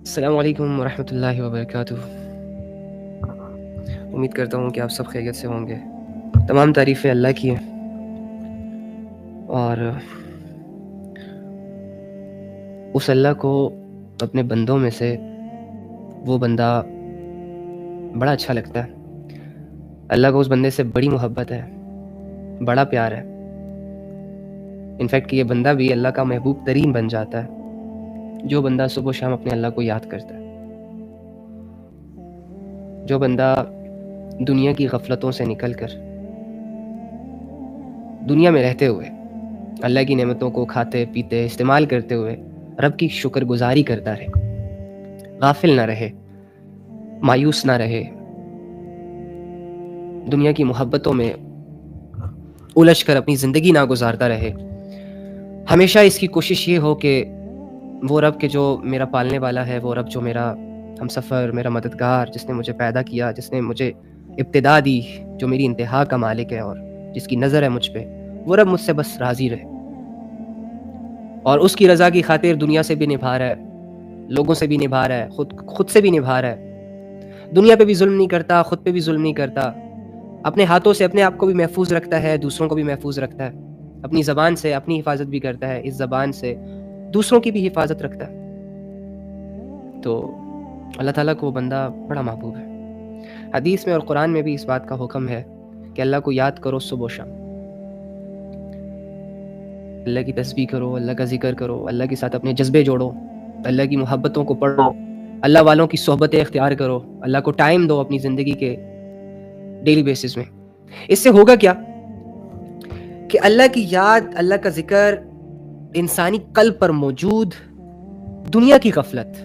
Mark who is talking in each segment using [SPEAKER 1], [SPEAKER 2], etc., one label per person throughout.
[SPEAKER 1] السلام علیکم ورحمۃ اللہ وبرکاتہ۔ امید کرتا ہوں کہ آپ سب خیریت سے ہوں گے۔ تمام تعریفیں اللہ کی ہیں، اور اس اللہ کو اپنے بندوں میں سے وہ بندہ بڑا اچھا لگتا ہے۔ اللہ کو اس بندے سے بڑی محبت ہے، بڑا پیار ہے۔ انفیکٹ یہ بندہ بھی اللہ کا محبوب ترین بن جاتا ہے جو بندہ صبح و شام اپنے اللہ کو یاد کرتا ہے، جو بندہ دنیا کی غفلتوں سے نکل کر دنیا میں رہتے ہوئے اللہ کی نعمتوں کو کھاتے پیتے استعمال کرتے ہوئے رب کی شکر گزاری کرتا رہے، غافل نہ رہے، مایوس نہ رہے، دنیا کی محبتوں میں الجھ کر اپنی زندگی نہ گزارتا رہے۔ ہمیشہ اس کی کوشش یہ ہو کہ وہ رب کے جو میرا پالنے والا ہے، وہ رب جو میرا ہم سفر، میرا مددگار، جس نے مجھے پیدا کیا، جس نے مجھے ابتدا دی، جو میری انتہا کا مالک ہے اور جس کی نظر ہے مجھ پہ، وہ رب مجھ سے بس راضی رہے، اور اس کی رضا کی خاطر دنیا سے بھی نبھا رہا ہے، لوگوں سے بھی نبھا رہا ہے، خود سے بھی نبھا رہا ہے، دنیا پہ بھی ظلم نہیں کرتا، خود پہ بھی ظلم نہیں کرتا، اپنے ہاتھوں سے اپنے آپ کو بھی محفوظ رکھتا ہے، دوسروں کو بھی محفوظ رکھتا ہے، اپنی زبان سے اپنی حفاظت بھی کرتا ہے، اس زبان سے دوسروں کی بھی حفاظت رکھتا ہے۔ تو اللہ تعالیٰ کو وہ بندہ بڑا محبوب ہے۔ حدیث میں اور قرآن میں بھی اس بات کا حکم ہے کہ اللہ کو یاد کرو صبح و شام، اللہ کی تسبیح کرو، اللہ کا ذکر کرو، اللہ کے ساتھ اپنے جذبے جوڑو، اللہ کی محبتوں کو پڑھو، اللہ والوں کی صحبتیں اختیار کرو، اللہ کو ٹائم دو اپنی زندگی کے ڈیلی بیسس میں۔ اس سے ہوگا کیا کہ اللہ کی یاد، اللہ کا ذکر انسانی قلب پر موجود دنیا کی غفلت،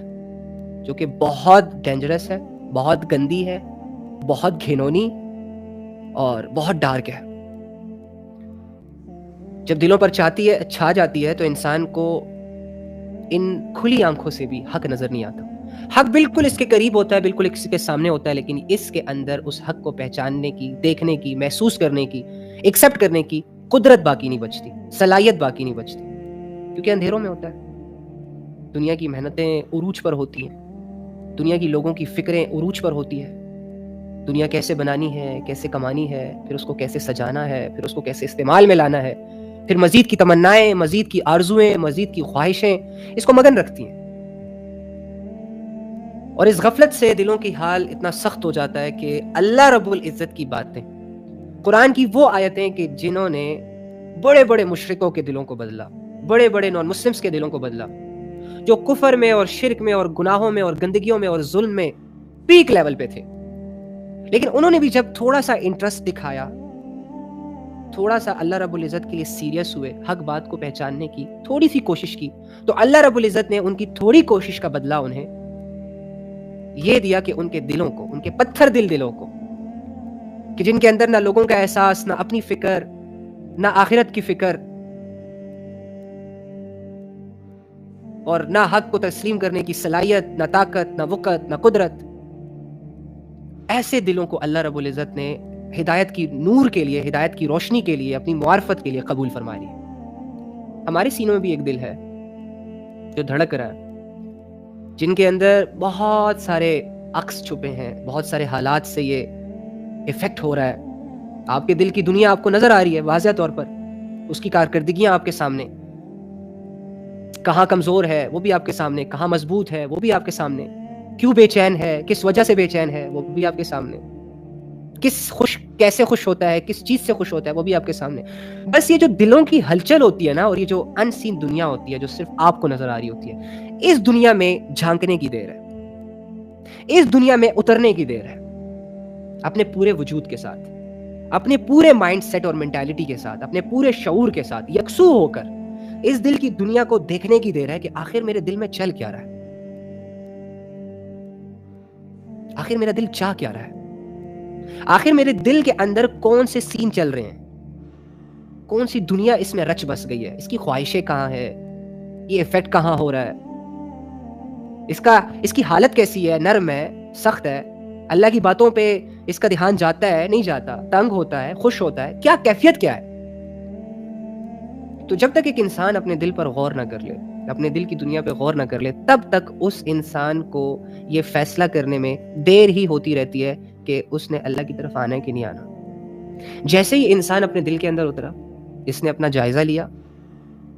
[SPEAKER 1] جو کہ بہت ڈینجرس ہے، بہت گندی ہے، بہت گھنونی اور بہت ڈارک ہے، جب دلوں پر چھا جاتی ہے تو انسان کو ان کھلی آنکھوں سے بھی حق نظر نہیں آتا۔ حق بالکل اس کے قریب ہوتا ہے، بالکل اس کے سامنے ہوتا ہے، لیکن اس کے اندر اس حق کو پہچاننے کی، دیکھنے کی، محسوس کرنے کی، ایکسیپٹ کرنے کی قدرت باقی نہیں بچتی، صلاحیت باقی نہیں بچتی، کیونکہ اندھیروں میں ہوتا ہے۔ دنیا کی محنتیں عروج پر ہوتی ہیں، دنیا کی لوگوں کی فکریں عروج پر ہوتی ہے، دنیا کیسے بنانی ہے، کیسے کمانی ہے، پھر اس کو کیسے سجانا ہے، پھر اس کو کیسے استعمال میں لانا ہے، پھر مزید کی تمنائیں، مزید کی آرزویں، مزید کی خواہشیں اس کو مگن رکھتی ہیں، اور اس غفلت سے دلوں کی حال اتنا سخت ہو جاتا ہے کہ اللہ رب العزت کی باتیں، قرآن کی وہ آیتیں کہ جنہوں نے بڑے بڑے مشرکوں کے دلوں کو بدلا، بڑے بڑے نان مسلمز کے دلوں کو بدلا، جو کفر میں اور شرک میں اور گناہوں میں اور گندگیوں میں اور ظلم میں پیک لیول پہ تھے، لیکن انہوں نے بھی جب تھوڑا سا انٹرسٹ دکھایا، تھوڑا سا اللہ رب العزت کے لیے سیریس ہوئے، حق بات کو پہچاننے کی تھوڑی سی کوشش کی، تو اللہ رب العزت نے ان کی تھوڑی کوشش کا بدلہ انہیں یہ دیا کہ ان کے دلوں کو، ان کے پتھر دلوں کو، کہ جن کے اندر نہ لوگوں کا احساس، نہ اپنی فکر، نہ آخرت کی فکر، اور نہ حق کو تسلیم کرنے کی صلاحیت، نہ طاقت، نہ وقت، نہ قدرت، ایسے دلوں کو اللہ رب العزت نے ہدایت کی نور کے لیے، ہدایت کی روشنی کے لیے، اپنی معرفت کے لیے قبول فرما لی۔ ہمارے سینوں میں بھی ایک دل ہے جو دھڑک رہا ہے، جن کے اندر بہت سارے عکس چھپے ہیں، بہت سارے حالات سے یہ افیکٹ ہو رہا ہے۔ آپ کے دل کی دنیا آپ کو نظر آ رہی ہے واضح طور پر، اس کی کارکردگیاں آپ کے سامنے، کہاں کمزور ہے وہ بھی آپ کے سامنے، کہاں مضبوط ہے وہ بھی آپ کے سامنے، کیوں بے چین ہے، کس وجہ سے بے چین ہے وہ بھی آپ کے سامنے، کیسے خوش ہوتا ہے، کس چیز سے خوش ہوتا ہے وہ بھی آپ کے سامنے۔ بس یہ جو دلوں کی ہلچل ہوتی ہے نا، اور یہ جو ان سین دنیا ہوتی ہے جو صرف آپ کو نظر آ رہی ہوتی ہے، اس دنیا میں جھانکنے کی دیر ہے، اس دنیا میں اترنے کی دیر ہے، اپنے پورے وجود کے ساتھ، اپنے پورے مائنڈ سیٹ اور مینٹالٹی کے ساتھ، اپنے پورے شعور کے ساتھ یکسو ہو کر اس دل کی دنیا کو دیکھنے کی دیر ہے کہ آخر میرے دل میں چل کیا رہا ہے، آخر میرا دل چاہ کیا رہا ہے، آخر میرے دل کے اندر کون سے سین چل رہے ہیں، کون سی دنیا اس میں رچ بس گئی ہے، اس کی خواہشیں کہاں ہے، یہ ایفیکٹ کہاں ہو رہا ہے، اس کی حالت کیسی ہے، نرم ہے، سخت ہے، اللہ کی باتوں پہ اس کا دھیان جاتا ہے نہیں جاتا، تنگ ہوتا ہے، خوش ہوتا ہے، کیا کیفیت کیا ہے۔ تو جب تک ایک انسان اپنے دل پر غور نہ کر لے، اپنے دل کی دنیا پہ غور نہ کر لے، تب تک اس انسان کو یہ فیصلہ کرنے میں دیر ہی ہوتی رہتی ہے کہ اس نے اللہ کی طرف آنا ہے کہ نہیں آنا۔ جیسے ہی انسان اپنے دل کے اندر اترا، اس نے اپنا جائزہ لیا،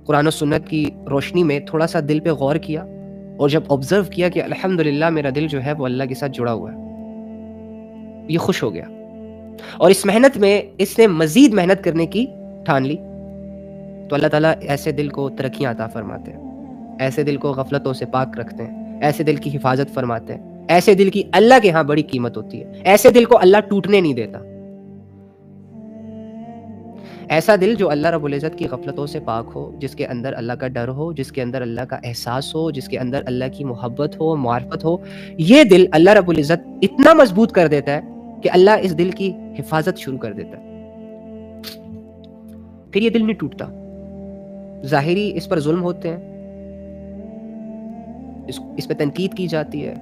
[SPEAKER 1] قرآن و سنت کی روشنی میں تھوڑا سا دل پہ غور کیا، اور جب آبزرو کیا کہ الحمدللہ میرا دل جو ہے وہ اللہ کے ساتھ جڑا ہوا ہے، یہ خوش ہو گیا، اور اس محنت میں اس نے مزید محنت کرنے کی ٹھان لی، تو اللہ تعالیٰ ایسے دل کو ترقیاں عطا فرماتے ہیں، ایسے دل کو غفلتوں سے پاک رکھتے ہیں، ایسے دل کی حفاظت فرماتے ہیں، ایسے دل کی اللہ کے ہاں بڑی قیمت ہوتی ہے، ایسے دل کو اللہ ٹوٹنے نہیں دیتا۔ ایسا دل جو اللہ رب العزت کی غفلتوں سے پاک ہو، جس کے اندر اللہ کا ڈر ہو، جس کے اندر اللہ کا احساس ہو، جس کے اندر اللہ کی محبت ہو، معرفت ہو، یہ دل اللہ رب العزت اتنا مضبوط کر دیتا ہے کہ اللہ اس دل کی حفاظت شروع کر دیتا ہے، پھر یہ دل نہیں ٹوٹتا۔ ظاہری اس پر ظلم ہوتے ہیں، اس پہ تنقید کی جاتی ہے،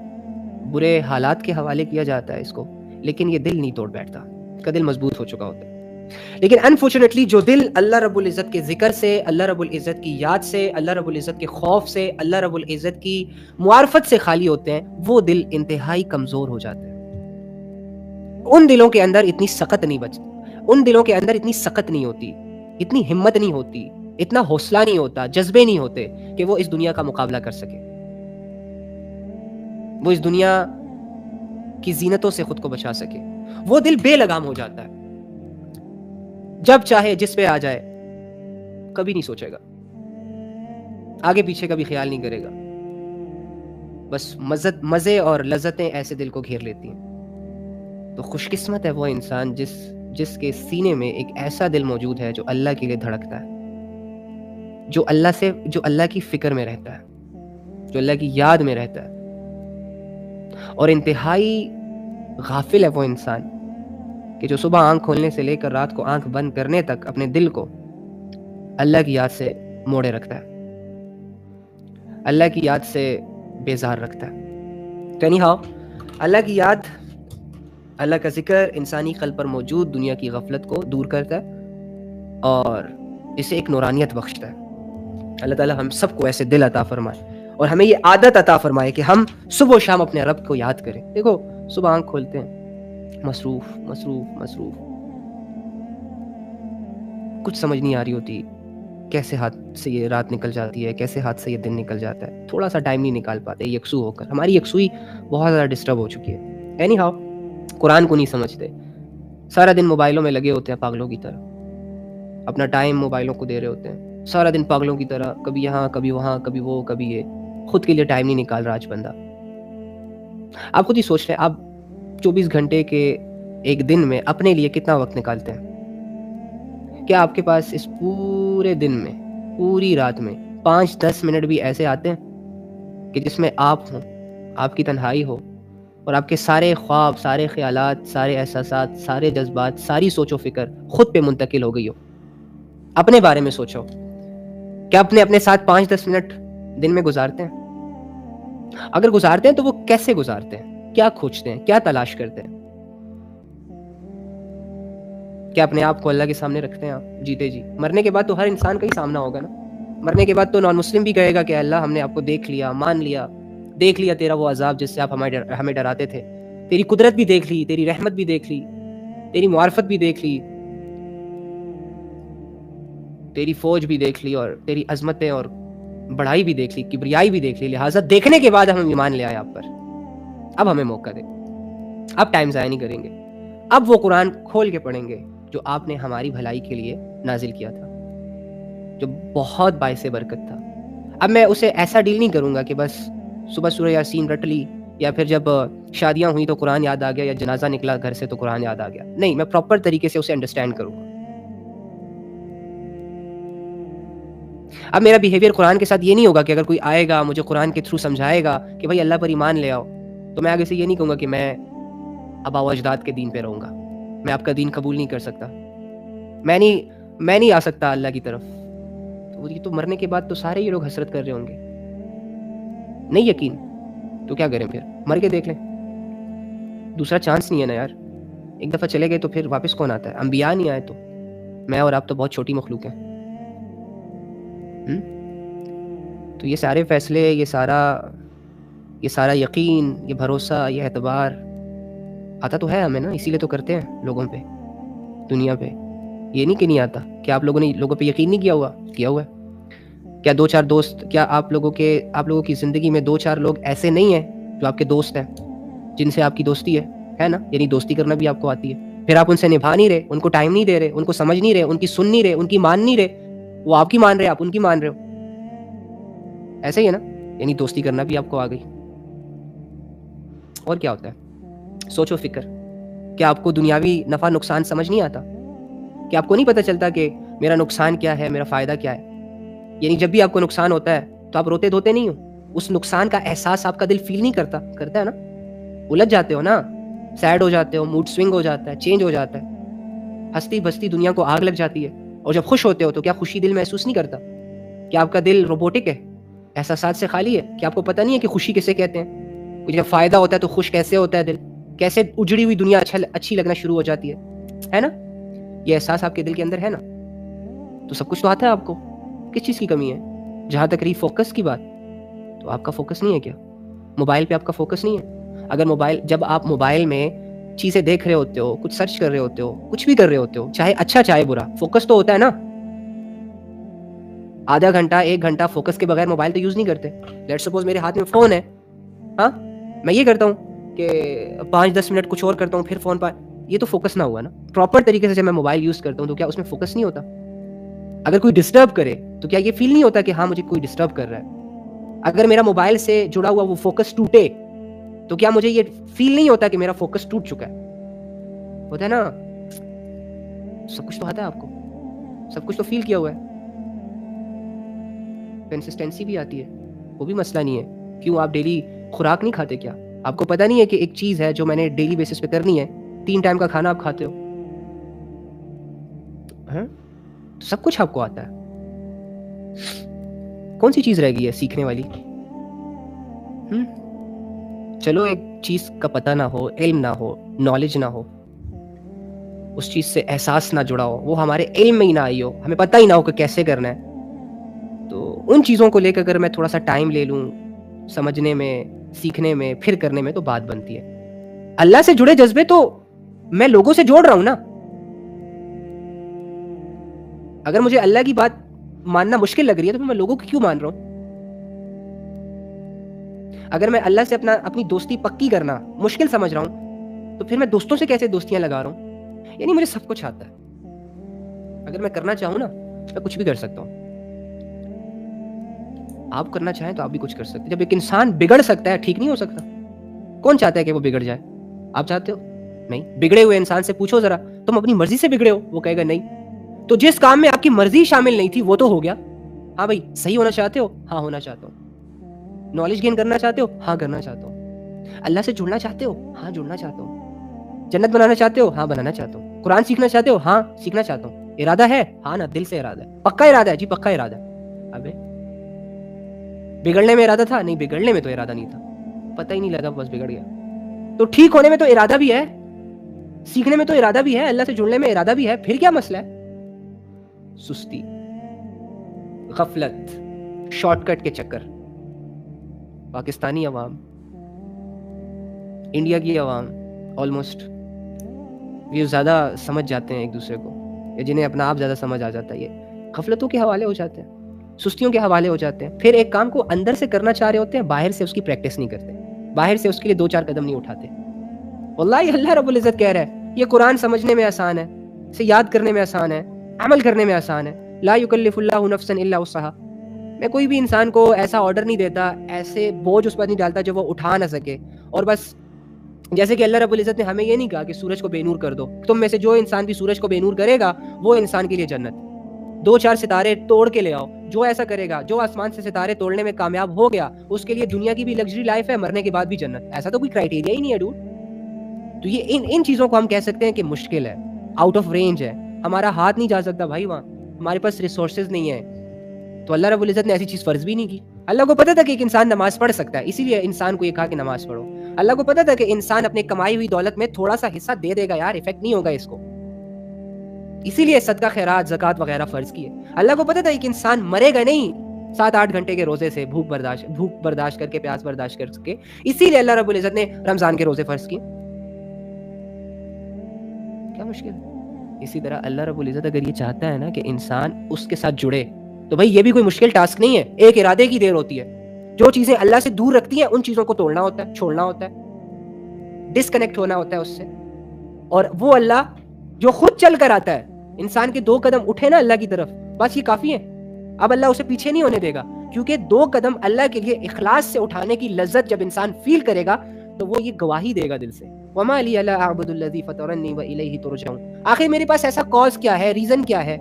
[SPEAKER 1] برے حالات کے حوالے کیا جاتا ہے اس کو، لیکن یہ دل نہیں توڑ بیٹھتا، اس کا دل مضبوط ہو چکا ہوتا ہے۔ لیکن انفارچونیٹلی جو دل اللہ رب العزت کے ذکر سے، اللہ رب العزت کی یاد سے، اللہ رب العزت کے خوف سے، اللہ رب العزت کی معرفت سے خالی ہوتے ہیں، وہ دل انتہائی کمزور ہو جاتے ہیں۔ ان دلوں کے اندر اتنی سخت نہیں بچتی، ان دلوں کے اندر اتنی سخت نہیں ہوتی، اتنی ہمت نہیں ہوتی، اتنا حوصلہ نہیں ہوتا، جذبے نہیں ہوتے کہ وہ اس دنیا کا مقابلہ کر سکے، وہ اس دنیا کی زینتوں سے خود کو بچا سکے۔ وہ دل بے لگام ہو جاتا ہے، جب چاہے جس پہ آ جائے، کبھی نہیں سوچے گا، آگے پیچھے کا بھی خیال نہیں کرے گا، بس مزے اور لذتیں ایسے دل کو گھیر لیتی ہیں۔ تو خوش قسمت ہے وہ انسان جس کے سینے میں ایک ایسا دل موجود ہے جو اللہ کے لیے دھڑکتا ہے، جو اللہ کی فکر میں رہتا ہے، جو اللہ کی یاد میں رہتا ہے، اور انتہائی غافل ہے وہ انسان کہ جو صبح آنکھ کھولنے سے لے کر رات کو آنکھ بند کرنے تک اپنے دل کو اللہ کی یاد سے موڑے رکھتا ہے، اللہ کی یاد سے بیزار رکھتا ہے۔ تو anyhow، اللہ کی یاد، اللہ کا ذکر انسانی قلب پر موجود دنیا کی غفلت کو دور کرتا ہے اور اسے ایک نورانیت بخشتا ہے۔ اللہ تعالیٰ ہم سب کو ایسے دل عطا فرمائے، اور ہمیں یہ عادت عطا فرمائے کہ ہم صبح و شام اپنے رب کو یاد کریں۔ دیکھو، صبح آنکھ کھولتے ہیں، مصروف مصروف مصروف، کچھ سمجھ نہیں آ رہی ہوتی کیسے ہاتھ سے یہ رات نکل جاتی ہے، کیسے ہاتھ سے یہ دن نکل جاتا ہے، تھوڑا سا ٹائم نہیں نکال پاتے یکسو ہو کر، ہماری یکسوئی بہت زیادہ ڈسٹرب ہو چکی ہے۔ اینی ہاؤ، قرآن کو نہیں سمجھتے، سارا دن موبائلوں میں لگے ہوتے ہیں پاگلوں کی طرح، اپنا ٹائم موبائلوں کو دے رہے ہوتے ہیں، سارا دن پاگلوں کی طرح، کبھی یہاں کبھی وہاں، کبھی وہ کبھی یہ، خود کے لیے ٹائم نہیں نکال رہا آج بندہ۔ آپ خود ہی سوچ رہے ہیں، آپ 24 گھنٹے کے ایک دن میں اپنے لیے کتنا وقت نکالتے ہیں؟ کیا آپ کے پاس اس پورے دن میں، پوری رات میں 5-10 منٹ بھی ایسے آتے ہیں کہ جس میں آپ ہوں، آپ کی تنہائی ہو، اور آپ کے سارے خواب، سارے خیالات، سارے احساسات، سارے جذبات، ساری سوچ و فکر خود پہ منتقل ہو گئی ہو؟ اپنے بارے میں سوچو، کیا اپنے ساتھ 5-10 منٹ دن میں گزارتے ہیں؟ اگر گزارتے ہیں تو وہ کیسے گزارتے ہیں؟ کیا کھوجتے ہیں؟ کیا تلاش کرتے ہیں؟ کیا اپنے آپ کو اللہ کے سامنے رکھتے ہیں آپ جیتے جی؟ مرنے کے بعد تو ہر انسان کا ہی سامنا ہوگا نا، مرنے کے بعد تو نان مسلم بھی کہے گا کہ اللہ ہم نے آپ کو دیکھ لیا، مان لیا، دیکھ لیا تیرا وہ عذاب جس سے آپ ہمیں ڈراتے تھے، تیری قدرت بھی دیکھ لی، تیری رحمت بھی دیکھ لی، تیری معرفت بھی دیکھ لی، تیری فوج بھی دیکھ لی، اور تیری عظمتیں اور بڑائی بھی دیکھ لی، کبریائی بھی دیکھ لی، لہٰذا دیکھنے کے بعد ہم ایمان لے آئے آپ پر، اب ہمیں موقع دے، اب ٹائم ضائع نہیں کریں گے، اب وہ قرآن کھول کے پڑھیں گے جو آپ نے ہماری بھلائی کے لیے نازل کیا تھا، جو بہت باعث برکت تھا۔ اب میں اسے ایسا ڈیل نہیں کروں گا کہ بس صبح سورہ یاسین رٹ لی، یا پھر جب شادیاں ہوئیں تو قرآن یاد آ گیا، یا جنازہ نکلا گھر سے تو قرآن یاد آ گیا، نہیں، میں پراپر طریقے سے اسے انڈرسٹینڈ کروں گا۔ اب میرا بیہیویئر قرآن کے ساتھ یہ نہیں ہوگا کہ اگر کوئی آئے گا مجھے قرآن کے تھرو سمجھائے گا کہ بھائی اللہ پر ایمان لے آؤ، تو میں آگے سے یہ نہیں کہوں گا کہ میں آبا و اجداد کے دین پہ رہوں گا، میں آپ کا دین قبول نہیں کر سکتا، میں نہیں آ سکتا اللہ کی طرف، تو یہ تو مرنے کے بعد تو سارے یہ لوگ حسرت کر رہے ہوں گے۔ نہیں یقین تو کیا کریں، پھر مر کے دیکھ لیں، دوسرا چانس نہیں ہے نا یار، ایک دفعہ چلے گئے تو پھر واپس کون آتا ہے؟ انبیاء نہیں آئے تو میں اور آپ تو بہت چھوٹی مخلوق ہیں۔ تو یہ سارے فیصلے، یہ سارا یقین، یہ بھروسہ، یہ اعتبار آتا تو ہے ہمیں نا، اسی لیے تو کرتے ہیں لوگوں پہ، دنیا پہ. یہ نہیں کہ نہیں آتا. کیا آپ لوگوں نے لوگوں پہ یقین نہیں کیا ہوا ہے؟ کیا 2-4 دوست، کیا آپ لوگوں کی زندگی میں 2-4 لوگ ایسے نہیں ہیں جو آپ کے دوست ہیں، جن سے آپ کی دوستی ہے نا؟ یعنی دوستی کرنا بھی آپ کو آتی ہے، پھر آپ ان سے نبھا نہیں رہے، ان کو ٹائم نہیں دے رہے، ان کو سمجھ نہیں رہے، ان کی سن نہیں رہے، ان کی مان نہیں رہے. وہ آپ کی مان رہے، آپ ان کی مان رہے ہو. ایسے ہی ہے نا؟ یعنی دوستی کرنا بھی آپ کو آ گئی. اور کیا ہوتا ہے؟ سوچو فکر. کیا آپ کو دنیاوی نفع نقصان سمجھ نہیں آتا؟ کہ آپ کو نہیں پتہ چلتا کہ میرا نقصان کیا ہے، میرا فائدہ کیا ہے؟ یعنی جب بھی آپ کو نقصان ہوتا ہے تو آپ روتے دھوتے نہیں ہو، اس نقصان کا احساس آپ کا دل فیل نہیں کرتا ہے نا؟ الجھ جاتے ہو نا، سیڈ ہو جاتے ہو، موڈ سوئنگ ہو جاتا ہے، چینج ہو جاتا ہے، ہستی بستی دنیا کو آگ لگ جاتی ہے. اور جب خوش ہوتے ہو تو کیا خوشی دل محسوس نہیں کرتا؟ کیا آپ کا دل روبوٹک ہے، احساسات سے خالی ہے؟ کیا آپ کو پتہ نہیں ہے کہ خوشی کسے کہتے ہیں؟ جب فائدہ ہوتا ہے تو خوش کیسے ہوتا ہے دل؟ کیسے اجڑی ہوئی دنیا اچھی لگنا شروع ہو جاتی ہے نا؟ یہ احساس آپ کے دل کے اندر ہے نا؟ تو سب کچھ تو آتا ہے آپ کو. کس چیز کی کمی ہے؟ جہاں تک رہی فوکس کی بات، تو آپ کا فوکس نہیں ہے کیا؟ موبائل پہ آپ کا فوکس نہیں ہے؟ اگر جب آپ موبائل میں چیزیں دیکھ رہے ہوتے ہو، کچھ سرچ کر رہے ہوتے ہو، کچھ بھی کر رہے ہوتے ہو، چاہے اچھا چاہے برا، فوکس تو ہوتا ہے نا. آدھا گھنٹہ 1 گھنٹہ فوکس کے بغیر موبائل تو یوز نہیں کرتے. لیٹ سپوز میرے ہاتھ میں فون ہے، ہاں، میں یہ کرتا ہوں کہ 5-10 منٹ کچھ اور کرتا ہوں، پھر فون پر. یہ تو فوکس نہ ہوا نا. پراپر طریقے سے جب میں موبائل یوز کرتا ہوں تو کیا اس میں فوکس نہیں ہوتا؟ اگر کوئی ڈسٹرب کرے تو کیا یہ فیل نہیں ہوتا کہ ہاں مجھے کوئی ڈسٹرب کر رہا ہے؟ اگر میرا موبائل سے جڑا ہوا وہ فوکس ٹوٹے تو کیا مجھے یہ فیل نہیں ہوتا کہ میرا فوکس ٹوٹ چکا ہے؟ ہوتا ہے نا؟ سب کچھ تو آتا ہے آپ کو، سب کچھ تو فیل کیا ہوا ہے. کنسسٹنسی بھی آتی ہے، وہ بھی مسئلہ نہیں ہے. کیوں آپ ڈیلی خوراک نہیں کھاتے؟ کیا آپ کو پتہ نہیں ہے کہ ایک چیز ہے جو میں نے ڈیلی بیسس پہ کرنی ہے؟ 3 ٹائم کا کھانا آپ کھاتے ہو، ہاں؟ سب کچھ آپ کو آتا ہے. کون سی چیز رہ گئی ہے سیکھنے والی؟ چلو ایک چیز کا پتہ نہ ہو، علم نہ ہو، نالج نہ ہو، اس چیز سے احساس نہ جڑا ہو، وہ ہمارے علم میں ہی نہ آئی ہو، ہمیں پتہ ہی نہ ہو کہ کیسے کرنا ہے، تو ان چیزوں کو لے کر اگر میں تھوڑا سا ٹائم لے لوں سمجھنے میں، سیکھنے میں، پھر کرنے میں، تو بات بنتی ہے. اللہ سے جڑے جذبے تو میں لوگوں سے جوڑ رہا ہوں نا. اگر مجھے اللہ کی بات ماننا مشکل لگ رہی ہے تو میں لوگوں کی کیوں مان رہا ہوں؟ اگر میں اللہ سے اپنی دوستی پکی کرنا مشکل سمجھ رہا ہوں تو پھر میں دوستوں سے کیسے دوستیاں لگا رہا ہوں؟ یعنی مجھے سب کچھ آتا ہے. اگر میں کرنا چاہوں نا میں کچھ بھی کر سکتا ہوں. آپ کرنا چاہیں تو آپ بھی کچھ کر سکتے ہیں. جب ایک انسان بگڑ سکتا ہے، ٹھیک نہیں ہو سکتا. کون چاہتا ہے کہ وہ بگڑ جائے؟ آپ چاہتے ہو؟ نہیں. بگڑے ہوئے انسان سے پوچھو ذرا، تم اپنی مرضی سے بگڑے ہو؟ وہ کہے گا نہیں. تو جس کام میں آپ کی مرضی شامل نہیں تھی وہ تو ہو گیا. ہاں بھائی، صحیح ہونا چاہتے ہو؟ ہاں ہونا چاہتا ہوں. نالج گین کرنا چاہتے ہو؟ ہاں کرنا چاہتا ہوں. اللہ سے جڑنا چاہتے ہو؟ ہاں جڑنا چاہتا ہوں. جنت بنانا چاہتے ہو؟ ہاں بنانا چاہتا ہوں. قرآن سیکھنا چاہتے ہو؟ ہاں سیکھنا چاہتا ہوں. ارادہ ہے؟ ہاں نا، دل سے ارادہ ہے. پکا ارادہ ہے؟ جی پکا ارادہ ہے. ابے بگڑنے میں ارادہ تھا؟ نہیں، بگڑنے میں تو ارادہ نہیں تھا، پتہ ہی نہیں لگا، بس بگڑ گیا. تو ٹھیک ہونے میں تو ارادہ بھی ہے، سیکھنے میں تو ارادہ بھی ہے، اللہ سے جڑنے میں ارادہ بھی ہے. پھر کیا مسئلہ ہے؟ سستی، غفلت، شارٹ کٹ کے چکر. پاکستانی عوام، انڈیا کی عوام آلموسٹ یہ زیادہ سمجھ جاتے ہیں ایک دوسرے کو، یا جنہیں اپنا آپ زیادہ سمجھ آ جاتا ہے، یہ غفلتوں کے حوالے ہو جاتے ہیں، سستیوں کے حوالے ہو جاتے ہیں. پھر ایک کام کو اندر سے کرنا چاہ رہے ہوتے ہیں، باہر سے اس کی پریکٹس نہیں کرتے، باہر سے اس کے لیے 2-4 قدم نہیں اٹھاتے. واللہ اللہ رب العزت کہہ رہا ہے یہ قرآن سمجھنے میں آسان ہے، اسے یاد کرنے میں آسان ہے، عمل کرنے میں آسان ہے. لا یکلف اللہ نفسا الا وسعها. میں کوئی بھی انسان کو ایسا آرڈر نہیں دیتا، ایسے بوجھ اس پر نہیں ڈالتا جو وہ اٹھا نہ سکے. اور بس جیسے کہ اللہ رب العزت نے ہمیں یہ نہیں کہا کہ سورج کو بے نور کر دو. تم میں سے جو انسان بھی سورج کو بے نور کرے گا وہ انسان کے لیے جنت. 2-4 ستارے توڑ کے لے آؤ، جو ایسا کرے گا، جو آسمان سے ستارے توڑنے میں کامیاب ہو گیا، اس کے لیے دنیا کی بھی لگژری لائف ہے، مرنے کے بعد بھی جنت. ایسا تو کوئی کرائٹیریا ہی نہیں ہے ڈوڈ. تو یہ ان چیزوں کو ہم کہہ سکتے ہیں کہ مشکل ہے، آؤٹ آف رینج ہے، ہمارا ہاتھ نہیں جا سکتا بھائی وہاں، ہمارے پاس ریسورسز نہیں ہیں. تو اللہ رب العزت نے ایسی چیز فرض بھی نہیں کی. اللہ کو پتا تھا کہ ایک انسان نماز پڑھ سکتا ہے، اسی لیے انسان کو یہ کہا کہ نماز پڑھو. اللہ کو پتا تھا کہ انسان اپنے کمائی ہوئی دولت میں تھوڑا سا حصہ دے دے گا یار، افیکٹ نہیں ہوگا اس کو، اسی لیے صدقہ خیرات زکوٰۃ وغیرہ فرض کیے. اللہ کو پتا تھا کہ انسان مرے گا نہیں، 7-8 گھنٹے کے روزے سے بھوک برداشت کر کے، پیاس برداشت کر کے. اسی لیے اللہ رب العزت نے رمضان کے روزے فرض کیے. کیا مشکل ہے؟ اسی طرح اللہ رب العزت اگر یہ چاہتا ہے نا کہ انسان اس کے ساتھ جڑے، تو بھائی یہ بھی کوئی مشکل ٹاسک نہیں ہے. ایک ارادے کی دیر ہوتی ہے. جو چیزیں اللہ سے دور رکھتی ہیں ان چیزوں کو توڑنا ہوتا ہے، چھوڑنا ہوتا ہے، ڈسکنیکٹ ہونا ہوتا ہے اس سے. اور وہ اللہ جو خود چل کر آتا ہے، انسان کے 2 قدم اٹھے نا اللہ کی طرف، بس یہ کافی ہے. اب اللہ اسے پیچھے نہیں ہونے دے گا، کیونکہ 2 قدم اللہ کے لیے اخلاص سے اٹھانے کی لذت جب انسان فیل کرے گا تو وہ یہ گواہی دے گا دل سے، وما لی الا اعبد الذی فطرنی والیہ ترجعون. آخر میرے پاس ایسا کاز کیا ہے، ریزن کیا ہے،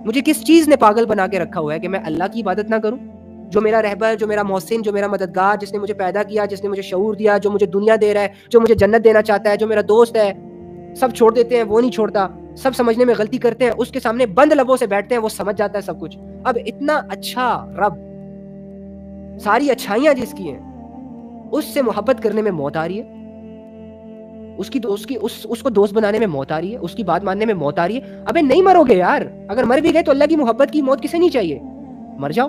[SPEAKER 1] مجھے کس چیز نے پاگل بنا کے رکھا ہوا ہے کہ میں اللہ کی عبادت نہ کروں؟ جو میرا رہبر، جو میرا محسن، جو میرا مددگار، جس نے مجھے پیدا کیا، جس نے مجھے شعور دیا، جو مجھے دنیا دے رہا ہے، جو مجھے جنت دینا چاہتا ہے، جو میرا دوست ہے، سب چھوڑ دیتے ہیں وہ نہیں چھوڑتا، سب سمجھنے میں غلطی کرتے ہیں، اس کے سامنے بند لبوں سے بیٹھتے ہیں، وہ سمجھ جاتا ہے سب کچھ. اب اتنا اچھا رب، ساری اچھائیاں جس کی ہیں، اس سے محبت کرنے میں موت آ رہی ہے، اس کو دوست بنانے میں موت آ رہی ہے، اس کی بات ماننے میں موت آ رہی ہے. ابے نہیں مرو گے یار، اگر مر بھی گئے تو اللہ کی محبت کی موت کسے نہیں چاہیے؟ مر جاؤ.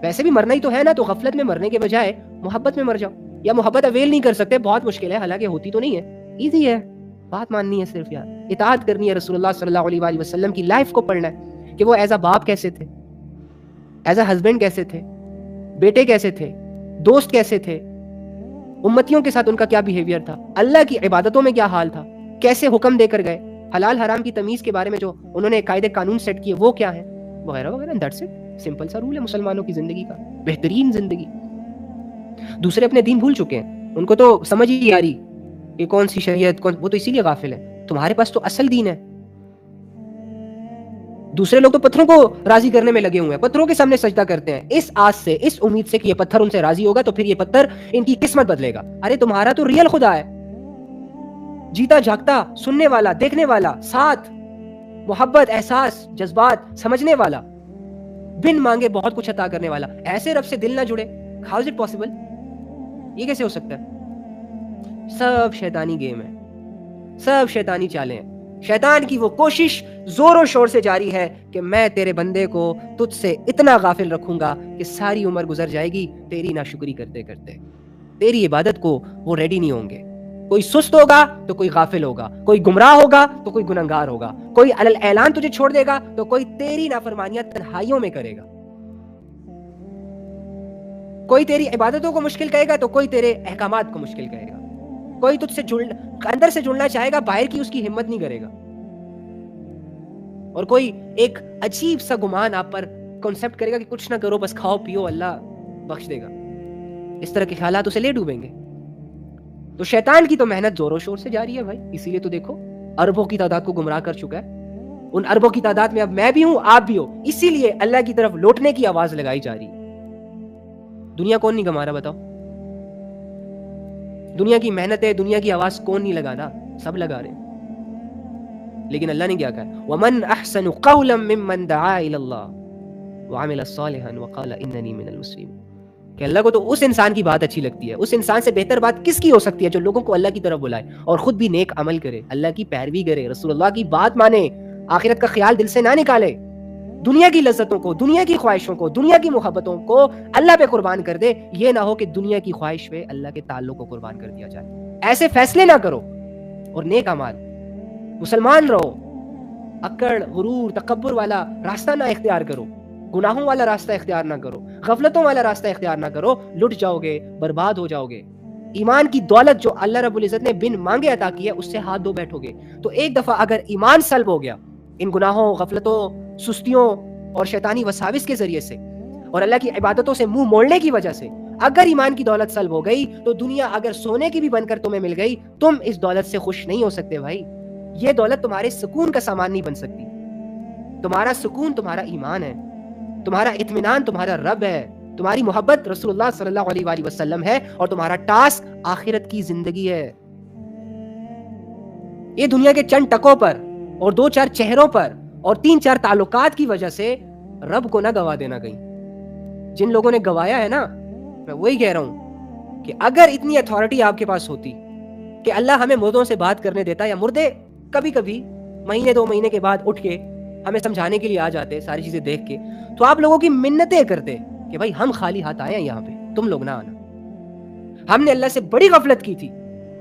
[SPEAKER 1] ویسے بھی مرنا ہی تو ہے نا، تو غفلت میں مرنے کے بجائے محبت میں مر جاؤ. یا محبت اویل نہیں کر سکتے، بہت مشکل ہے، حالانکہ ہوتی تو نہیں ہے، ایزی ہے. بات ماننی ہے صرف یار، اطاعت کرنی ہے، رسول اللہ صلی اللہ علیہ وآلہ وسلم کی لائف کو پڑھنا ہے کہ وہ ایز اے باپ کیسے تھے، ایز اے ہسبینڈ کیسے تھے، بیٹے کیسے تھے، دوست کیسے تھے، امتیوں کے ساتھ ان کا کیا بیہیویئر تھا، اللہ کی عبادتوں میں کیا حال تھا، کیسے حکم دے کر گئے، حلال حرام کی تمیز کے بارے میں جو انہوں نے قاعدے قانون سیٹ کیے وہ کیا ہے، وغیرہ وغیرہ. دیٹس اٹ، سمپل سا رول ہے مسلمانوں کی زندگی کا، بہترین زندگی. دوسرے اپنے دین بھول چکے ہیں، ان کو تو سمجھ ہی آ رہی کہ کون سی شریعت، وہ تو اسی لیے غافل ہے. تمہارے پاس تو اصل دین ہے. دوسرے لوگ تو پتھروں کو راضی کرنے میں لگے ہوئے ہیں، پتھروں کے سامنے سجدہ کرتے ہیں اس آس سے، اس امید سے کہ یہ پتھر ان سے راضی ہوگا تو پھر یہ پتھر ان کی قسمت بدلے گا. ارے تمہارا تو ریئل خدا ہے، جیتا جاگتا، سننے والا، دیکھنے والا، ساتھ محبت، احساس، جذبات سمجھنے والا، بن مانگے بہت کچھ عطا کرنے والا. ایسے رب سے دل نہ جڑے، ہاؤ از اٹ پاسبل؟ یہ کیسے ہو سکتا ہے؟ سب شیطانی گیم ہے، سب شیطانی چالیں ہیں. شیطان کی وہ کوشش زور و شور سے جاری ہے کہ میں تیرے بندے کو تجھ سے اتنا غافل رکھوں گا کہ ساری عمر گزر جائے گی تیری ناشکری کرتے کرتے. تیری عبادت کو وہ ریڈی نہیں ہوں گے. کوئی سست ہوگا تو کوئی غافل ہوگا، کوئی گمراہ ہوگا تو کوئی گنہگار ہوگا، کوئی علل اعلان تجھے چھوڑ دے گا تو کوئی تیری نافرمانیاں تنہائیوں میں کرے گا. کوئی تیری عبادتوں کو مشکل کہے گا تو کوئی تیرے احکامات کو مشکل کہے گا. کوئی تجھ سے اندر سے جڑنا چاہے گا، باہر کی اس کی ہمت نہیں کرے گا. اور کوئی ایک عجیب سا گمان آپ پر کنسپٹ کرے گا کہ کچھ نہ کرو، بس کھاؤ پیو، اللہ بخش دے گا. اس طرح کے خیالات اسے لے ڈوبیں گے. تو شیطان کی تو محنت زور و شور سے جاری ہے بھائی. اسی لیے تو دیکھو اربوں کی تعداد کو گمراہ کر چکا ہے. ان اربوں کی تعداد میں اب میں بھی ہوں، آپ بھی ہو. اسی لیے اللہ کی طرف لوٹنے کی آواز لگائی جا رہی ہے. دنیا کون نہیں گما رہا بتاؤ؟ دنیا کی محنت ہے، دنیا کی آواز کون نہیں لگا رہا؟ سب لگا رہے. لیکن اللہ نے کیا کہا؟ وَمَنْ أَحْسَنُ قَوْلًا مِّمَّنْ دَعَا إِلَى اللَّهِ وَعَمِلَ صَالِحًا وَقَالَ إِنَّنِي مِنَ الْمُسْلِمِينَ. کہ اللہ کو تو اس انسان کی بات اچھی لگتی ہے. اس انسان سے بہتر بات کس کی ہو سکتی ہے جو لوگوں کو اللہ کی طرف بلائے اور خود بھی نیک عمل کرے، اللہ کی پیروی کرے، رسول اللہ کی بات مانے، آخرت کا خیال دل سے نہ نکالے، دنیا کی لذتوں کو، دنیا کی خواہشوں کو، دنیا کی محبتوں کو اللہ پہ قربان کر دے. یہ نہ ہو کہ دنیا کی خواہش پہ اللہ کے تعلق کو قربان کر دیا جائے. ایسے فیصلے نہ کرو اور نیک اعمال. مسلمان رہو، اکڑ، غرور، تکبر والا راستہ نہ اختیار کرو، گناہوں والا راستہ اختیار نہ کرو، غفلتوں والا راستہ اختیار نہ کرو. لٹ جاؤ گے، برباد ہو جاؤ گے. ایمان کی دولت جو اللہ رب العزت نے بن مانگے عطا کی ہے، اس سے ہاتھ دھو بیٹھو گے. تو ایک دفعہ اگر ایمان سلب ہو گیا ان گناہوں، غفلتوں، سستیوں اور شیطانی وساوس کے ذریعے سے، اور اللہ کی عبادتوں سے منہ موڑنے کی وجہ سے اگر ایمان کی دولت سلب ہو گئی، تو دنیا اگر سونے کی بھی بن کر تمہیں مل گئی، تم اس دولت سے خوش نہیں ہو سکتے بھائی. یہ دولت تمہارے سکون کا سامان نہیں بن سکتی. تمہارا سکون تمہارا ایمان ہے، تمہارا اطمینان تمہارا رب ہے، تمہاری محبت رسول اللہ صلی اللہ علیہ وآلہ وسلم ہے، اور تمہارا ٹاسک آخرت کی زندگی ہے. یہ دنیا کے چند ٹکوں پر اور 2-4 چہروں پر اور 3-4 تعلقات کی وجہ سے رب کو نہ گوا دینا کہیں. جن لوگوں نے گوایا ہے نا، میں وہی کہہ رہا ہوں کہ اگر اتنی اتھارٹی آپ کے پاس ہوتی کہ اللہ ہمیں مردوں سے بات کرنے دیتا، یا مردے کبھی کبھی مہینے 2 مہینے کے بعد اٹھ کے ہمیں سمجھانے کے لیے آ جاتے ساری چیزیں دیکھ کے، تو آپ لوگوں کی منتیں کرتے کہ بھائی ہم خالی ہاتھ آئے ہیں یہاں پہ, تم لوگ نہ آنا. ہم نے اللہ سے بڑی غفلت کی تھی,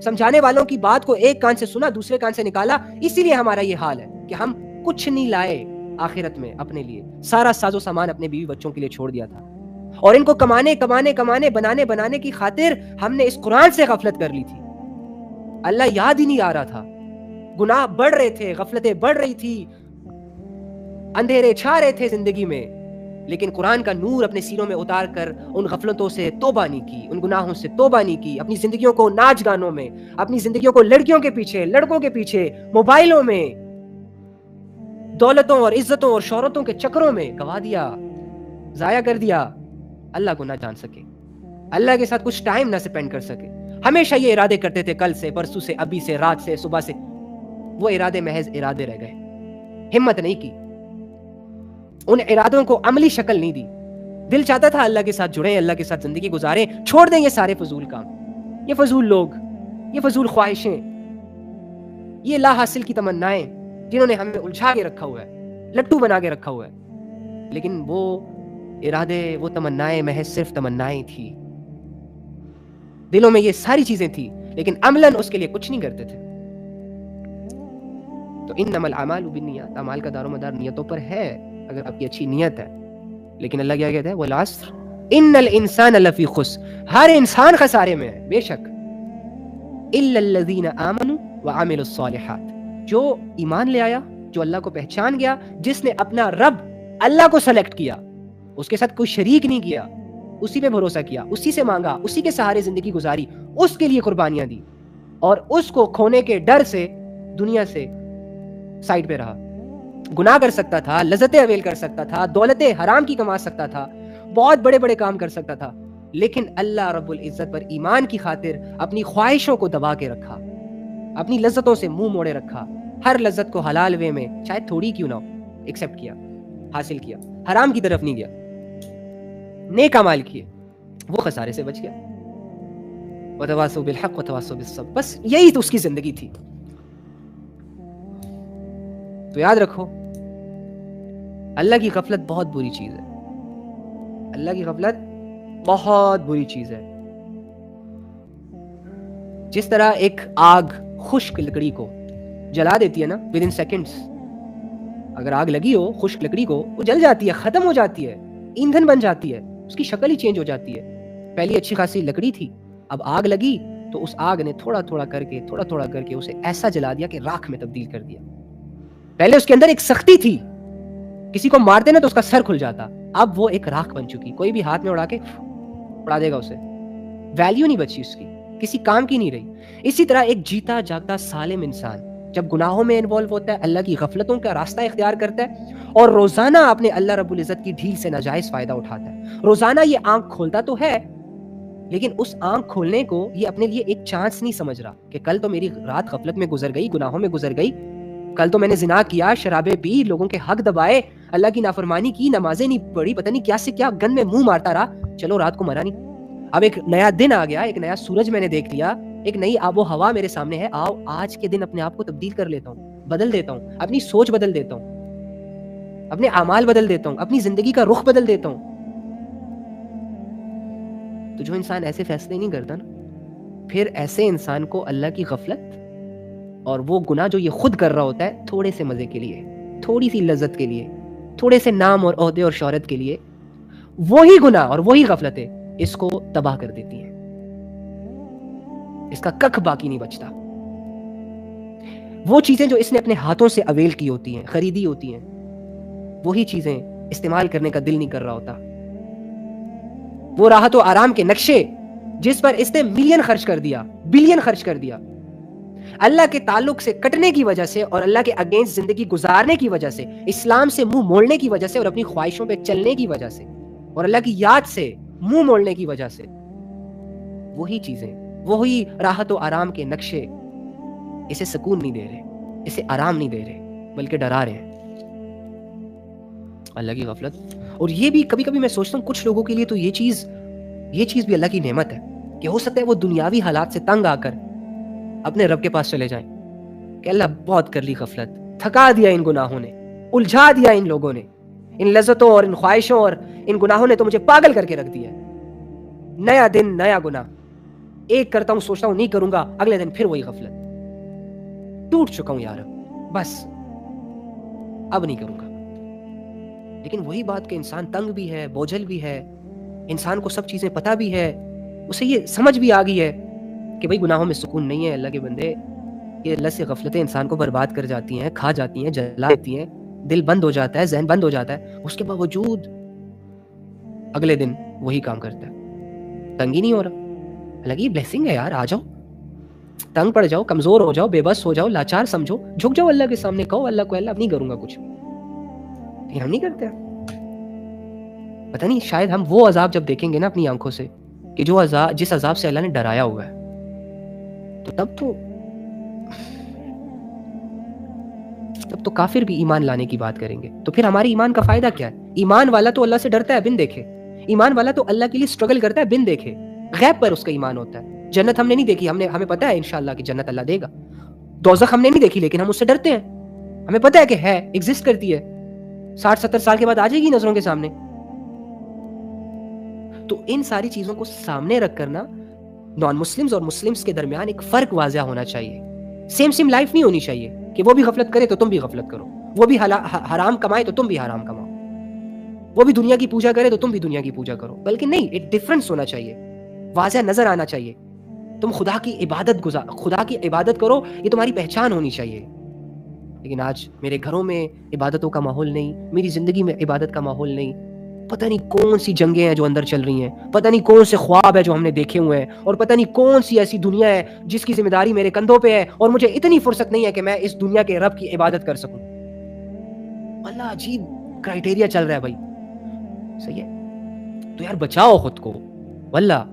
[SPEAKER 1] سمجھانے والوں کی بات کو ایک کان سے سنا دوسرے کان سے نکالا, اسی لیے ہمارا یہ حال ہے کہ ہم کچھ نہیں لائے آخرت میں اپنے لیے, سارا ساز و سامان اپنے بیوی بچوں کے لیے چھوڑ دیا تھا, اور ان کو کمانے بنانے کی خاطر ہم نے اس قرآن سے غفلت کر لی تھی. اللہ یاد ہی نہیں آ رہا تھا, گناہ بڑھ رہے تھے, غفلتیں بڑھ رہی تھی, اندھیرے چھا رہے تھے زندگی میں, لیکن قرآن کا نور اپنے سینوں میں اتار کر ان غفلتوں سے توبہ نہیں کی, ان گناہوں سے توبہ نہیں کی, اپنی زندگیوں کو ناچ گانوں میں, اپنی زندگیوں کو لڑکیوں کے پیچھے, لڑکوں کے پیچھے, موبائلوں میں, دولتوں اور عزتوں اور شہرتوں کے چکروں میں گوا دیا, ضائع کر دیا. اللہ کو نہ جان سکے, اللہ کے ساتھ کچھ ٹائم نہ سپینڈ کر سکے. ہمیشہ یہ ارادے کرتے تھے, کل سے, پرسوں سے, ابھی سے, رات سے, صبح سے. وہ ارادے محض ارادے رہ گئے, ہمت نہیں کی, ان ارادوں کو عملی شکل نہیں دی. دل چاہتا تھا اللہ کے ساتھ جڑیں, اللہ کے ساتھ زندگی گزاریں, چھوڑ دیں یہ سارے فضول کام, یہ فضول لوگ, یہ فضول خواہشیں, یہ لا حاصل کی تمنائیں جنہوں نے ہمیں الجھا کے رکھا ہوا ہے, لٹو بنا کے رکھا ہوا ہے. لیکن وہ ارادے, وہ تمنائیں محض صرف تمنائیں تھی. دلوں میں یہ ساری چیزیں تھی, لیکن عملاً اس کے لیے کچھ نہیں کرتے تھے. تو انما الاعمال بالنیات, اعمال کا دار و مدار نیتوں پر ہے, اگر آپ کی اچھی نیت ہے. لیکن اللہ کیا کہتا ہے, والعصر ان الانسان لفی خسر, ہر انسان خسارے میں ہے بے شک, الا الذین آمنوا وعملوا الصالحات, جو ایمان لے آیا, جو اللہ کو پہچان گیا, جس نے اپنا رب اللہ کو سلیکٹ کیا, اس کے ساتھ کوئی شریک نہیں کیا, اسی پہ بھروسہ کیا, اسی سے مانگا, اسی کے سہارے زندگی گزاری, اس کے لیے قربانیاں دی, اور اس کو کھونے کے ڈر سے دنیا سے سائڈ پہ رہا. گناہ کر سکتا تھا, لذتیں اویل کر سکتا تھا, دولتیں حرام کی کما سکتا تھا, بہت بڑے بڑے کام کر سکتا تھا, لیکن اللہ رب العزت پر ایمان کی خاطر اپنی خواہشوں کو دبا کے رکھا, اپنی لذتوں سے منہ موڑے رکھا, ہر لذت کو حلال وے میں چاہے تھوڑی کیوں نہ ہو ایکسپٹ کیا, حاصل کیا, حرام کی طرف نہیں گیا, نیک اعمال کیے, وہ خسارے سے بچ گیا. وتواصوا بالحق وتواصوا بالصبر, بس یہی تو اس کی زندگی تھی. تو یاد رکھو, اللہ کی غفلت بہت بری چیز ہے, اللہ کی غفلت بہت بری چیز ہے. جس طرح ایک آگ خشک لکڑی کو جلا دیتی ہے نا ود ان سیکنڈز, اگر آگ لگی ہو خشک لکڑی کو, وہ جل جاتی ہے, ختم ہو جاتی ہے, ایندھن بن جاتی ہے, اس کی شکل ہی چینج ہو جاتی ہے. پہلی اچھی خاصی لکڑی تھی, اب آگ لگی تو اس آگ نے تھوڑا تھوڑا کر کے اسے ایسا جلا دیا کہ راکھ میں تبدیل کر دیا. پہلے اس کے اندر ایک سختی تھی, کسی کو مارتے نا تو اس کا سر کھل جاتا, اب وہ ایک راکھ بن چکی, کوئی بھی ہاتھ میں اڑا کے اڑا دے گا اسے, ویلیو نہیں بچی اس کی, کسی کام کی نہیں رہی. اسی طرح ایک جیتا جاگتا سالم انسان جب گناہوں میں انوالو ہوتا ہے, اللہ کی غفلتوں کا راستہ اختیار کرتا ہے, اور روزانہ اپنے اللہ رب العزت کی ڈھیل سے ناجائز فائدہ اٹھاتا ہے, روزانہ یہ آنکھ کھولتا تو ہے, لیکن اس آنکھ کھولنے کو یہ اپنے لیے ایک چانس نہیں سمجھ رہا کہ کل تو میری رات غفلت میں گزر گئی, گناہوں میں گزر گئی, کل تو میں نے زنا کیا, شرابیں پی, لوگوں کے حق دبائے, اللہ کی نافرمانی کی, نمازیں نہیں پڑھی, پتہ نہیں کیا سے کیا گن میں منہ مارتا رہا, چلو رات کو مرا نہیں. اب ایک نیا دن آ گیا, ایک نیا سورج میں نے دیکھ لیا, ایک نئی آب و ہوا میرے سامنے ہے, آؤ آج کے دن اپنے آپ کو تبدیل کر لیتا ہوں, بدل دیتا ہوں, اپنی سوچ بدل دیتا ہوں, اپنے اعمال بدل دیتا ہوں, اپنی زندگی کا رخ بدل دیتا ہوں. تو جو انسان ایسے فیصلے نہیں کرتا نا, پھر ایسے انسان کو اللہ کی غفلت اور وہ گناہ جو یہ خود کر رہا ہوتا ہے تھوڑے سے مزے کے لیے, تھوڑی سی لذت کے لیے, تھوڑے سے نام اور عہدے اور شہرت کے لیے, وہی گناہ اور وہی غفلتیں اس کو تباہ کر دیتی ہیں, اس کا ککھ باقی نہیں بچتا. وہ چیزیں جو اس نے اپنے ہاتھوں سے اویل کی ہوتی ہیں, خریدی ہوتی ہیں, وہی چیزیں استعمال کرنے کا دل نہیں کر رہا ہوتا. وہ راحت و آرام کے نقشے جس پر اس نے ملین خرچ کر دیا, بلین خرچ کر دیا, اللہ کے تعلق سے کٹنے کی وجہ سے اور اللہ کے اگینسٹ زندگی گزارنے کی وجہ سے, اسلام سے منہ موڑنے کی وجہ سے اور اپنی خواہشوں پہ چلنے کی وجہ سے اور اللہ کی یاد سے منہ موڑنے کی وجہ سے, وہی چیزیں, وہی راحت و آرام کے نقشے اسے سکون نہیں دے رہے, اسے آرام نہیں دے رہے, بلکہ ڈرا رہے ہیں. اللہ کی غفلت. اور یہ بھی کبھی کبھی میں سوچتا ہوں کچھ لوگوں کے لیے تو یہ چیز بھی اللہ کی نعمت ہے کہ ہو سکتا ہے وہ دنیاوی حالات سے تنگ آ کر اپنے رب کے پاس چلے جائیں کہ اللہ بہت کر لی غفلت, تھکا دیا ان گناہوں نے, الجھا دیا ان لوگوں نے, ان لذتوں اور ان خواہشوں اور ان گناہوں نے تو مجھے پاگل کر کے رکھ دیا ہے. نیا دن نیا گناہ, ایک کرتا ہوں سوچتا ہوں نہیں کروں گا, اگلے دن پھر وہی غفلت. ٹوٹ چکا ہوں یار, بس اب نہیں کروں گا. لیکن وہی بات کہ انسان تنگ بھی ہے, بوجھل بھی ہے, انسان کو سب چیزیں پتہ بھی ہے, اسے یہ سمجھ بھی آ گئی ہے کہ بھئی گناہوں میں سکون نہیں ہے. اللہ کے بندے, یہ اللہ سے غفلتیں انسان کو برباد کر جاتی ہیں, کھا جاتی ہیں, جلا دیتی ہیں, دل بند ہو جاتا ہے, ذہن بند ہو جاتا ہے. اس کے باوجود اگلے دن وہی کام کرتا ہے. تنگ ہی نہیں ہو رہا. اللہ کی بلیسنگ ہے یار, آ جاؤ, تنگ پڑ جاؤ, کمزور ہو جاؤ, بے بس ہو جاؤ, لاچار سمجھو, جھک جاؤ اللہ کے سامنے, کہو اللہ کو اللہ اب نہیں کروں گا کچھ بھی. لیکن ہم نہیں کرتے. پتہ نہیں, شاید ہم وہ عذاب جب دیکھیں گے نا اپنی آنکھوں سے, کہ جو عذاب, جس عذاب سے اللہ نے ڈرایا ہوا ہے, تو تب تو کافر بھی ایمان لانے کی بات کریں گے. تو پھر ہماری ایمان کا فائدہ کیا ہے؟ ایمان والا تو اللہ سے ڈرتا ہے بن دیکھے, ایمان والا تو اللہ کے لیے سٹرگل کرتا ہے بن دیکھے, غیب پر اس کا ایمان ہوتا ہے. جنت ہم نے نہیں دیکھی, ہمیں پتہ ہے انشاءاللہ کہ جنت اللہ دے گا. دوزخ ہم نے نہیں دیکھی, لیکن ہم اس سے ڈرتے ہیں, ہمیں پتہ ہے کہ ہے, ایگزسٹ کرتی ہے, 60-70 سال کے بعد آ جائے گی نظروں کے سامنے. تو ان ساری چیزوں کو سامنے رکھ کر نا, نان مسلمز اور مسلمز کے درمیان ایک فرق واضح ہونا چاہیے. سیم لائف نہیں ہونی چاہیے کہ وہ بھی غفلت کرے تو تم بھی غفلت کرو, وہ بھی حرام کمائے تو تم بھی حرام کماؤ, وہ بھی دنیا کی پوجا کرے تو تم بھی دنیا کی پوجا کرو. بلکہ نہیں, ایک ڈفرنس ہونا چاہیے, واضح نظر آنا چاہیے. تم خدا کی عبادت کرو, یہ تمہاری پہچان ہونی چاہیے. لیکن آج میرے گھروں میں عبادتوں کا ماحول نہیں, میری زندگی میں عبادت کا ماحول نہیں. پتہ نہیں کون سی جنگیں ہیں جو اندر چل رہی ہیں, پتہ نہیں کون سے خواب ہے جو ہم نے دیکھے ہوئے ہیں, اور پتہ نہیں کون سی ایسی دنیا ہے جس کی ذمہ داری میرے کندھوں پہ ہے, اور مجھے اتنی فرصت نہیں ہے کہ میں اس دنیا کے رب کی عبادت کر سکوں. اللہ عجیب کرائٹیریا چل رہا ہے بھائی. صحیح ہے, تو یار بچاؤ خود کو. واللہ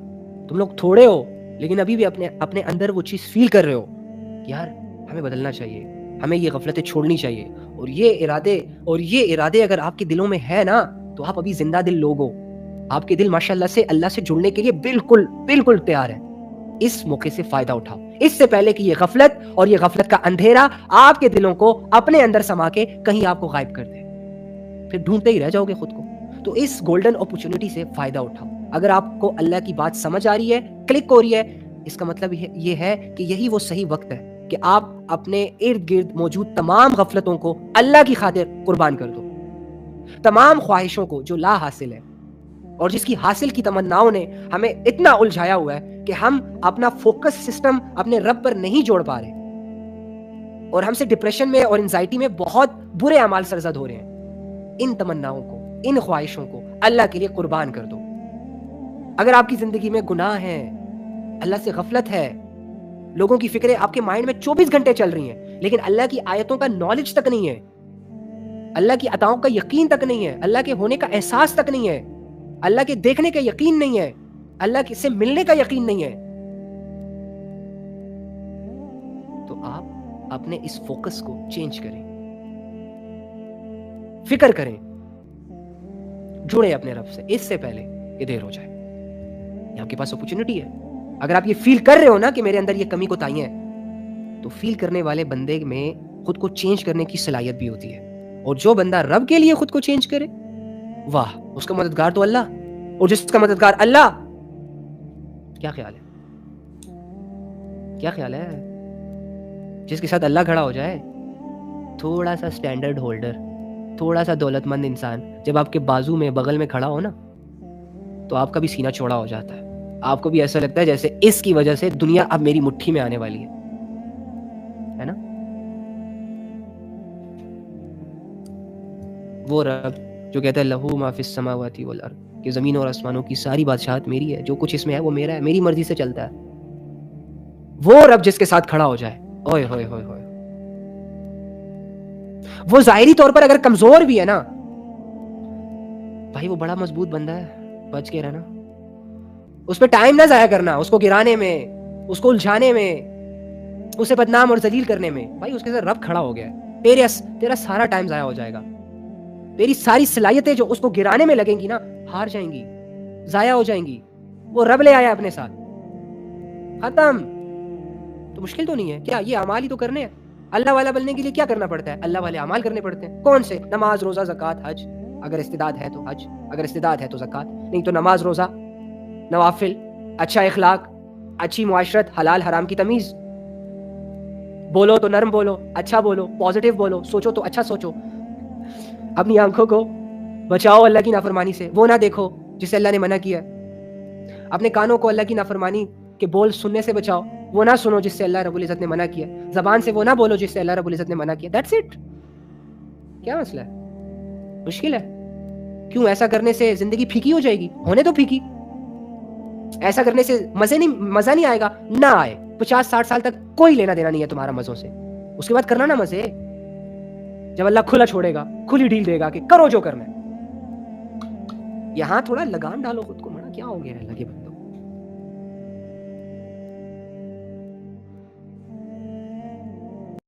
[SPEAKER 1] تم لوگ تھوڑے ہو, لیکن ابھی بھی اپنے اندر وہ چیز فیل کر رہے ہو کہ یار ہمیں بدلنا چاہیے, ہمیں یہ غفلتیں چھوڑنی چاہیے. اور یہ ارادے اگر آپ کے دلوں میں ہے نا, تو آپ ابھی زندہ دل لوگ ہو. آپ کے دل ماشاءاللہ سے اللہ سے جڑنے کے لیے بالکل تیار ہے. اس موقع سے فائدہ اٹھاؤ, اس سے پہلے کہ یہ غفلت اور یہ غفلت کا اندھیرا آپ کے دلوں کو اپنے اندر سما کے کہیں آپ کو غائب کر دے. پھر ڈھونڈتے ہی رہ جاؤ گے خود کو. تو اس گولڈن اپرچونٹی سے فائدہ اٹھاؤ. اگر آپ کو اللہ کی بات سمجھ آ رہی ہے, کلک ہو رہی ہے, اس کا مطلب یہ ہے کہ یہی وہ صحیح وقت ہے کہ آپ اپنے ارد گرد موجود تمام غفلتوں کو اللہ کی خاطر قربان کر دو. تمام خواہشوں کو جو لا حاصل ہے اور جس کی حاصل کی تمناؤں نے ہمیں اتنا الجھایا ہوا ہے کہ ہم اپنا فوکس سسٹم اپنے رب پر نہیں جوڑ پا رہے, اور ہم سے ڈپریشن میں اور انزائٹی میں بہت برے اعمال سرزد ہو رہے ہیں. ان تمناؤں کو, ان خواہشوں کو اللہ کے لیے قربان کر دو. اگر آپ کی زندگی میں گناہ ہے, اللہ سے غفلت ہے, لوگوں کی فکریں آپ کے مائنڈ میں 24 گھنٹے چل رہی ہیں, لیکن اللہ کی آیتوں کا نالج تک نہیں ہے, اللہ کی عطاؤں کا یقین تک نہیں ہے, اللہ کے ہونے کا احساس تک نہیں ہے, اللہ کے دیکھنے کا یقین نہیں ہے, اللہ سے ملنے کا یقین نہیں ہے, تو آپ اپنے اس فوکس کو چینج کریں, فکر کریں, جڑیں اپنے رب سے اس سے پہلے کہ دیر ہو جائے. یہ آپ کے پاس اپرچونٹی ہے. اگر آپ یہ فیل کر رہے ہو نا کہ میرے اندر یہ کمی کوتاہی ہے, تو فیل کرنے والے بندے میں خود کو چینج کرنے کی صلاحیت بھی ہوتی ہے. اور جو بندہ رب کے لیے خود کو چینج کرے, واہ, اس کا مددگار تو اللہ, اور جس کا مددگار اللہ, کیا خیال ہے جس کے ساتھ اللہ کھڑا ہو جائے. تھوڑا سا سٹینڈرڈ ہولڈر, تھوڑا سا دولت مند انسان جب آپ کے بازو میں بغل میں کھڑا ہو نا, تو آپ کا بھی سینہ چوڑا ہو جاتا ہے. آپ کو بھی ایسا لگتا ہے جیسے اس کی وجہ سے دنیا اب میری مٹھی میں آنے والی ہے نا. وہ رب جو کہتا ہے لہو ما فی السماوات والارض, کہ زمین اور آسمانوں کی ساری بادشاہت میری ہے, جو کچھ اس میں ہے وہ میرا ہے, میری مرضی سے چلتا ہے. وہ رب جس کے ساتھ کھڑا ہو جائے, اوئے ہوئے ہوئے ہوئے, وہ ظاہری طور پر اگر کمزور بھی ہے نا بھائی, وہ بڑا مضبوط بندہ ہے. بچ کے رہنا, اس پہ ٹائم نہ ضائع کرنا, اس کو گرانے میں, اس کو الجھانے میں, اسے بدنام اور ذلیل کرنے میں. بھائی اس کے ساتھ رب کھڑا ہو گیا ہے, تیرا سارا ٹائم ضائع ہو جائے گا. تیری ساری صلاحیتیں جو اس کو گرانے میں لگیں گی نا, ہار جائیں گی, ضائع ہو جائیں گی. وہ رب لے آیا اپنے ساتھ, ختم. تو مشکل تو نہیں ہے کیا, یہ اعمال ہی تو کرنے ہیں. اللہ والا بننے کے لیے کیا کرنا پڑتا ہے؟ اللہ والے اعمال کرنے پڑتے ہیں. کون سے؟ نماز, روزہ, زکوٰۃ, حج. اگر استعداد ہے تو حج، اگر استعداد ہے تو زکوٰۃ، نہیں تو نماز، روزہ، نوافل، اچھا اخلاق، اچھی معاشرت، حلال حرام کی تمیز. بولو تو نرم بولو، اچھا بولو، پازیٹیو بولو، سوچو تو اچھا سوچو. اپنی آنکھوں کو بچاؤ اللہ کی نافرمانی سے، وہ نہ دیکھو جسے اللہ نے منع کیا. اپنے کانوں کو اللہ کی نافرمانی کے بول سننے سے بچاؤ، وہ نہ سنو جس سے اللہ رب العزت نے منع کیا. زبان سے وہ نہ بولو جس سے اللہ رب العزت نے منع کیا. That's it. کیا مسئلہ ہے؟ مشکل ہے؟ کیوں؟ ایسا کرنے سے زندگی پھیکی ہو جائے گی؟ ہونے تو پھیکی. ایسا کرنے سے مزہ نہیں آئے گا؟ نہ آئے. 50-60 سال تک کوئی لینا دینا نہیں ہے تمہارا مزوں سے. اس کے بعد کرنا نا مزے. جب اللہ کھلا چھوڑے گا، کھلی ڈیل دے گا کہ کرو جو کرنا ہے. یہاں تھوڑا لگام ڈالو خود کو. مرا کیا ہو گیا اللہ کے